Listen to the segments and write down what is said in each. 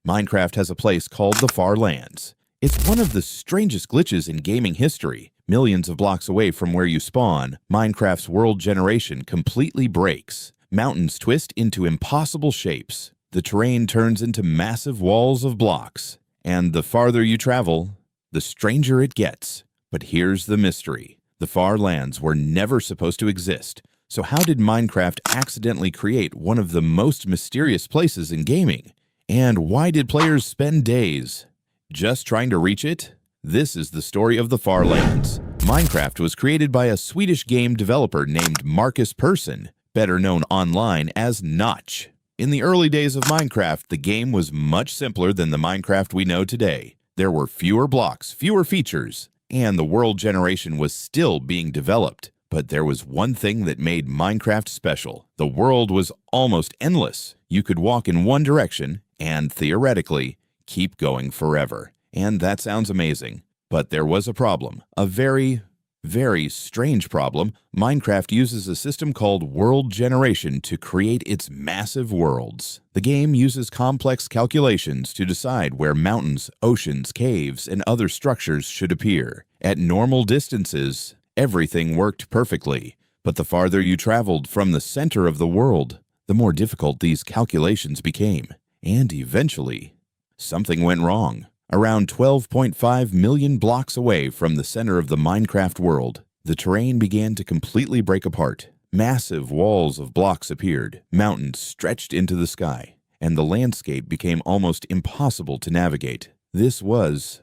Minecraft has a place called the Far Lands. It's one of the strangest glitches in gaming history. Millions of blocks away from where you spawn, Minecraft's world generation completely breaks. Mountains twist into impossible shapes. The terrain turns into massive walls of blocks. And the farther you travel, the stranger it gets. But here's the mystery. The Far Lands were never supposed to exist. So how did Minecraft accidentally create one of the most mysterious places in gaming? And why did players spend days just trying to reach it? This is the story of the Far Lands. Minecraft was created by a Swedish game developer named Marcus Persson, better known online as Notch. In the early days of Minecraft, the game was much simpler than the Minecraft we know today. There were fewer blocks, fewer features, and the world generation was still being developed. But there was one thing that made Minecraft special. The world was almost endless. You could walk in one direction and, theoretically, keep going forever. And that sounds amazing. But there was a problem. A very, very strange problem. Minecraft uses a system called world generation to create its massive worlds. The game uses complex calculations to decide where mountains, oceans, caves, and other structures should appear. At normal distances, everything worked perfectly. But the farther you traveled from the center of the world, the more difficult these calculations became. And eventually, something went wrong. Around 12.5 million blocks away from the center of the Minecraft world, the terrain began to completely break apart. Massive walls of blocks appeared, mountains stretched into the sky, and the landscape became almost impossible to navigate. This was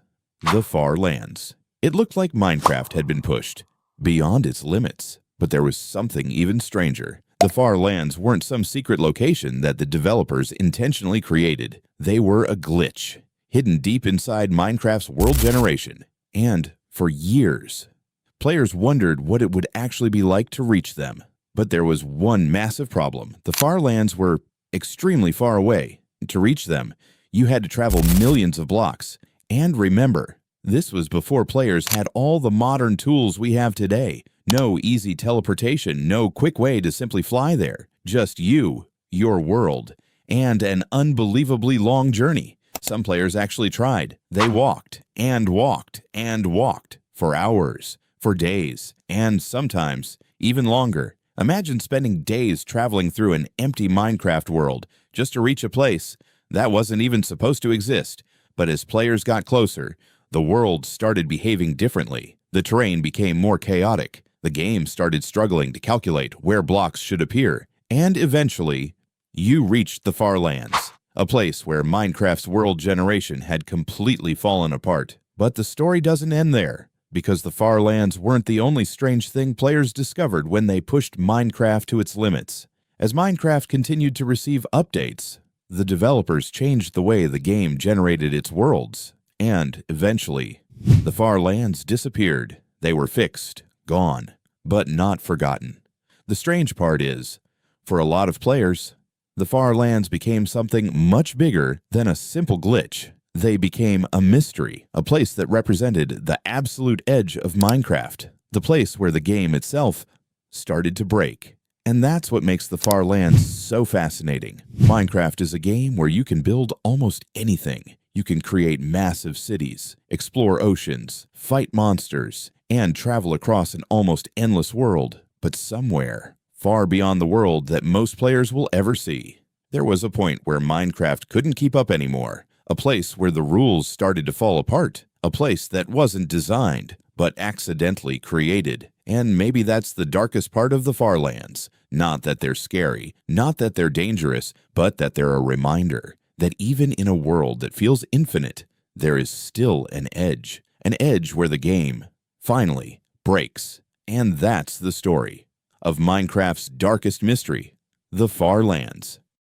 the Far Lands. It looked like Minecraft had been pushed beyond its limits, but there was something even stranger. The Far Lands weren't some secret location that the developers intentionally created. They were a glitch, hidden deep inside Minecraft's world generation. And for years, players wondered what it would actually be like to reach them. But there was one massive problem. The Far Lands were extremely far away. To reach them, you had to travel millions of blocks. And remember, this was before players had all the modern tools we have today. No easy teleportation, no quick way to simply fly there. Just you, your world, and an unbelievably long journey. Some players actually tried. They walked and walked and walked for hours, for days, and sometimes even longer. Imagine spending days traveling through an empty Minecraft world just to reach a place that wasn't even supposed to exist. But as players got closer, the world started behaving differently. The terrain became more chaotic. The game started struggling to calculate where blocks should appear. And eventually, you reached the Far Lands, a place where Minecraft's world generation had completely fallen apart. But the story doesn't end there, because the Far Lands weren't the only strange thing players discovered when they pushed Minecraft to its limits. As Minecraft continued to receive updates, the developers changed the way the game generated its worlds. And eventually, the Far Lands disappeared. They were fixed, gone, but not forgotten. The strange part is, for a lot of players, the Far Lands became something much bigger than a simple glitch. They became a mystery, a place that represented the absolute edge of Minecraft, the place where the game itself started to break. And that's what makes the Far Lands so fascinating. Minecraft is a game where you can build almost anything. You can create massive cities, explore oceans, fight monsters, and travel across an almost endless world. But somewhere, far beyond the world that most players will ever see, there was a point where Minecraft couldn't keep up anymore. A place where the rules started to fall apart. A place that wasn't designed, but accidentally created. And maybe that's the darkest part of the Far Lands. Not that they're scary, not that they're dangerous, but that they're a reminder that even in a world that feels infinite, there is still an edge where the game finally breaks. And that's the story of Minecraft's darkest mystery, the Far Lands.